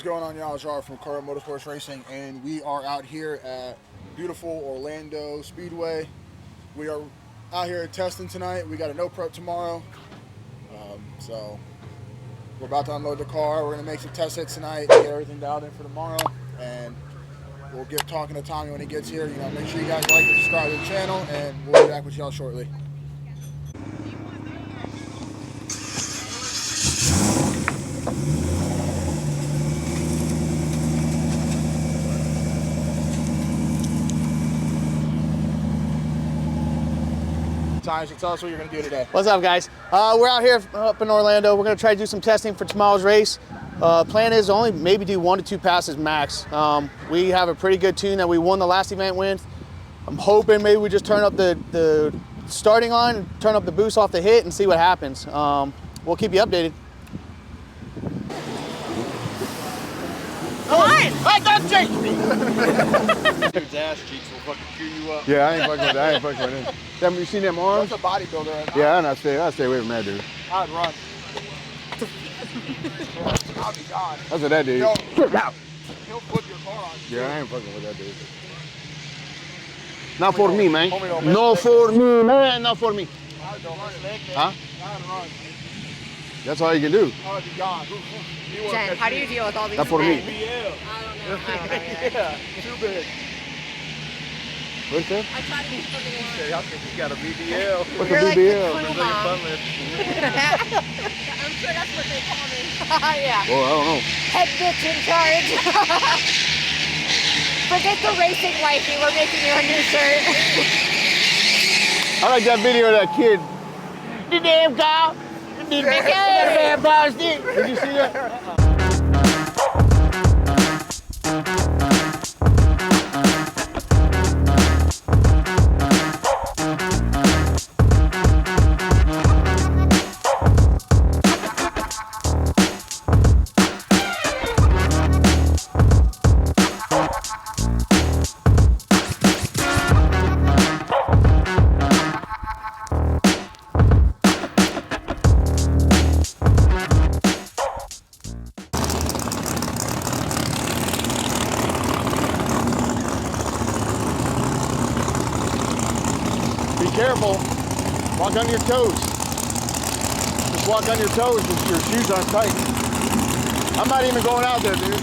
going on, y'all? It's Jar from KMR Motorsports Racing, and we are out here at beautiful Orlando Speedway. We are out here testing tonight. We got a no prep tomorrow, so we're about to unload the car. We're gonna make some test hits tonight, get everything dialed in for tomorrow, and we'll get talking to Tommy when he gets here. You know, make sure you guys like and subscribe to the channel, and we'll be back with y'all shortly. So tell us what you're going to do today. What's up, guys? We're out here up in Orlando. We're going to try to do some testing for tomorrow's race. Plan is only maybe do 1 to 2 passes max. We have a pretty good tune that we won the last event with. I'm hoping maybe we just turn up the starting line and turn up the boost off the hit and see what happens. We'll keep you updated. Come on! Hey, don't chase me! Dude's ass cheeks will fucking chew you up. Yeah, I ain't fucking with that. I ain't fucking with him. You seen them arms? That's a bodybuilder. Yeah, and I stay away from that dude. I'd run. I'll be gone. That's what that dude. He'll flip your car on you. Yeah, I ain't fucking with that dude. Not for me, man. No for me, man. Not for me. Huh? I'd run. That's all you can do. I'd be gone. Jen, how do you deal with all these Not for men? me. I don't know. Yeah, too big. What's that? I try to be fucking Hey, I think you got a BBL. What's You're the like BBL? the crew mom. I'm sure that's what they call me. Yeah. Well, I don't know. Head bitch in charge. Forget the racing wifey. We're making you a new shirt. I like that video of that kid. The damn cow. The damn boss did. Did you see that? Be careful. Walk on your toes. Just walk on your toes if your shoes aren't tight. I'm not even going out there, dude.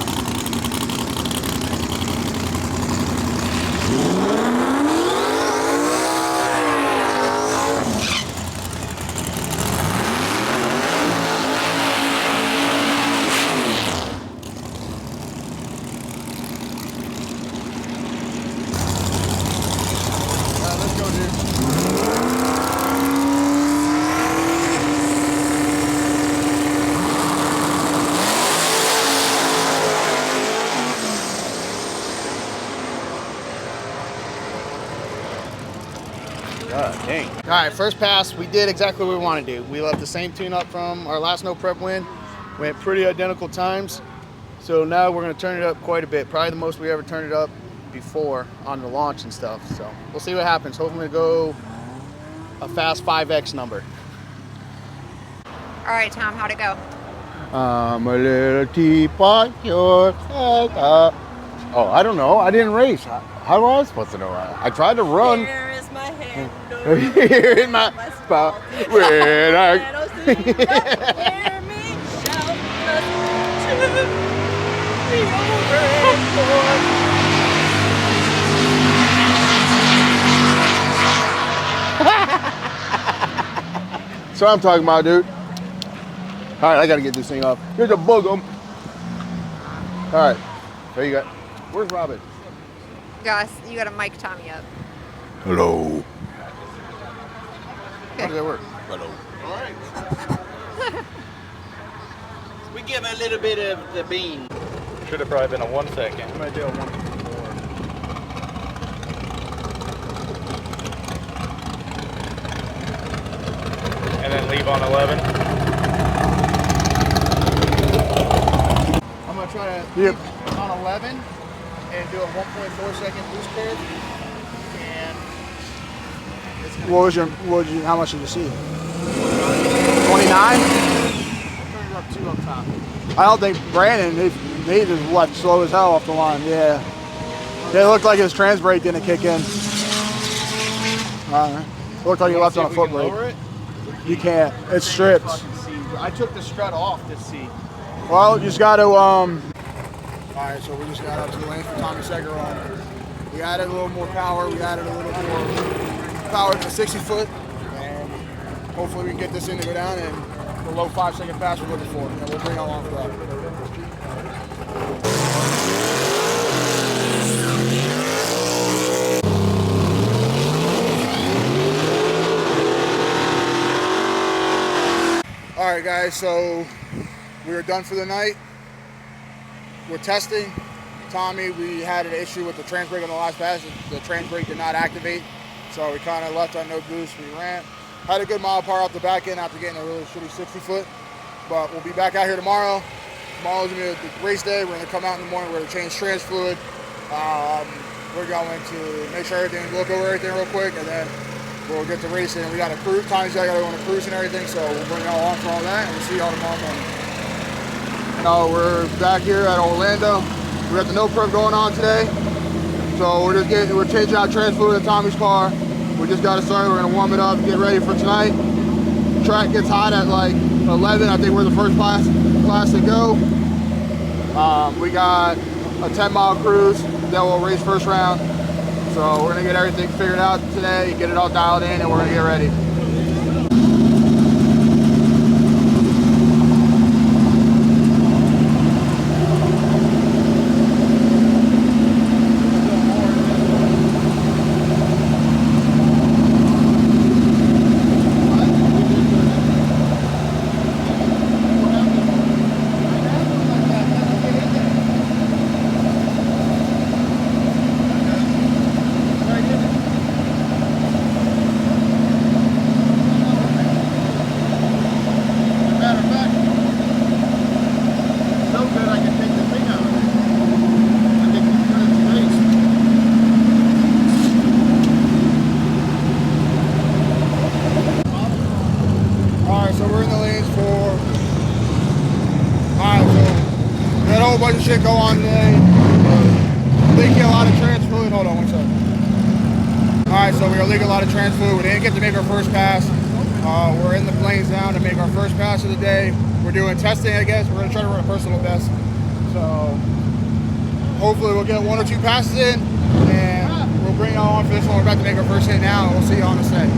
All right, let's go, dude. God dang. All right, first pass, we did exactly what we wanted to do. We left the same tune up from our last no prep win. Went pretty identical times. So now we're gonna turn it up quite a bit. Probably the most we ever turned it up before on the launch and stuff. So we'll see what happens. Hopefully go a fast 5X number. All right, Tom, how'd it go? I'm a little teapot, your oh, I don't know. I didn't race. How was I supposed to know? I tried to run. Here is my hand. Here in my spot. When I... Hear me shout That's what I'm talking about, dude. All right, I gotta get this thing off. Here's a bug 'em. All right, there you go. Where's Robin? Gus, you gotta mic Tommy up. Hello. How does that work? Hello. All right. We give a little bit of the bean. Should have probably been a 1 second. I'm gonna do a 1. And then leave on 11. I'm gonna try to Yep. keep on 11 and do a 1.4 second boost curve. And How much did you see? 29. I'll turn it up 2 up top. I don't think Brandon, He just left slow as hell off the line, yeah. It looked like his trans brake didn't kick in. It looked like he left on a foot brake. You can't, it's stripped. I took the strut off to see. Well, you just got to, all right, so we just got up to the lanes for Tommy Seger on. We added a little more power, we added a little more power to the 60 foot, and hopefully we can get this thing to go down and the low 5-second pass we're looking for, and we'll bring all on for that. All right, guys, so we are done for the night. We're testing. Tommy, we had an issue with the trans brake on the last pass. The trans brake did not activate, so we kind of left on no boost. We ran. Had a good mile per hour out the back end after getting a really shitty 60 foot, but we'll be back out here tomorrow. Tomorrow's gonna be the race day. We're gonna come out in the morning. We're gonna change trans fluid. We're going to make sure everything, look over everything real quick, and then we'll get to racing. We got a cruise. Tommy's got to go on a cruise and everything, so we'll bring y'all on for all that, and we'll see y'all tomorrow morning. We're back here at Orlando. We got the No Prep going on today, so we're changing out trans fluid in Tommy's car. We just got it started. We're gonna warm it up, get ready for tonight. Track gets hot at like 11. I think we're the first class to go. We got a 10-mile cruise that will race first round. So we're gonna get everything figured out today, get it all dialed in, and we're gonna get ready. Bunch of shit go on today. Leaking a lot of trans fluid. Hold on one second. Alright, so we are leaking a lot of trans fluid. We didn't get to make our first pass. We're in the plains now to make our first pass of the day. We're doing testing, I guess. We're going to try to run a personal best. So hopefully we'll get 1 or 2 passes in, and we'll bring y'all on for this one. We're about to make our first hit now, and we'll see you on the set.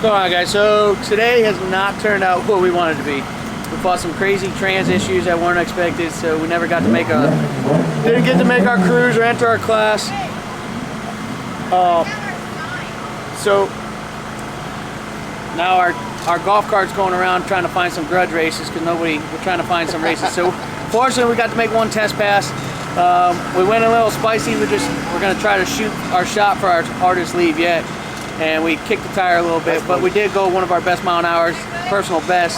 What's going on, guys? So today has not turned out what we wanted to be. We fought some crazy trans issues that weren't expected, so we never got to didn't get to make our cruise or enter our class. So now our golf cart's going around trying to find some grudge races because we're trying to find some races. So fortunately we got to make one test pass. We went a little spicy. We're gonna try to shoot our shot for our hardest leave yet. And we kicked the tire a little bit, but we did go one of our best mile an hours, personal best.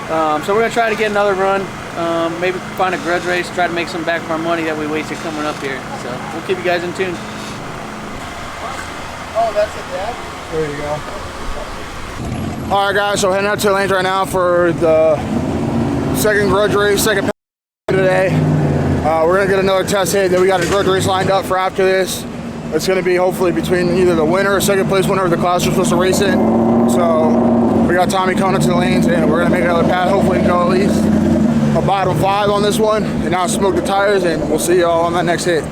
So we're gonna try to get another run, maybe find a grudge race, try to make some back for our money that we wasted coming up here. So we'll keep you guys in tune. Oh, that's it, Dad? There you go. All right, guys, so heading out to the lanes right now for the second grudge race, second pass today. We're gonna get another test hit, then we got a grudge race lined up for after this. It's going to be hopefully between either the winner or second place winner of the class we're supposed to race in. So we got Tommy coming up to the lanes, and we're going to make another pass. Hopefully go at least a bottom 5 on this one, and now smoke the tires, and we'll see y'all on that next hit.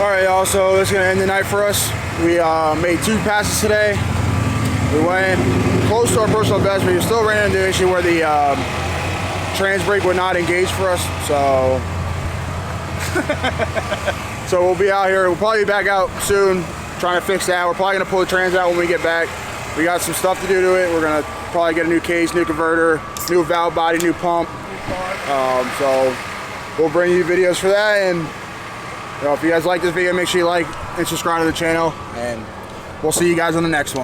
All right, y'all, so this is going to end the night for us. We made 2 passes today. We went close to our personal best, but we still ran into the issue where the trans brake would not engage for us. So we'll be out here. We'll probably be back out soon trying to fix that. We're probably going to pull the trans out when we get back. We got some stuff to do to it. We're gonna probably get a new case, new converter, new valve body, new pump. So we'll bring you videos for that. And if you guys like this video, make sure you like and subscribe to the channel. And we'll see you guys on the next one.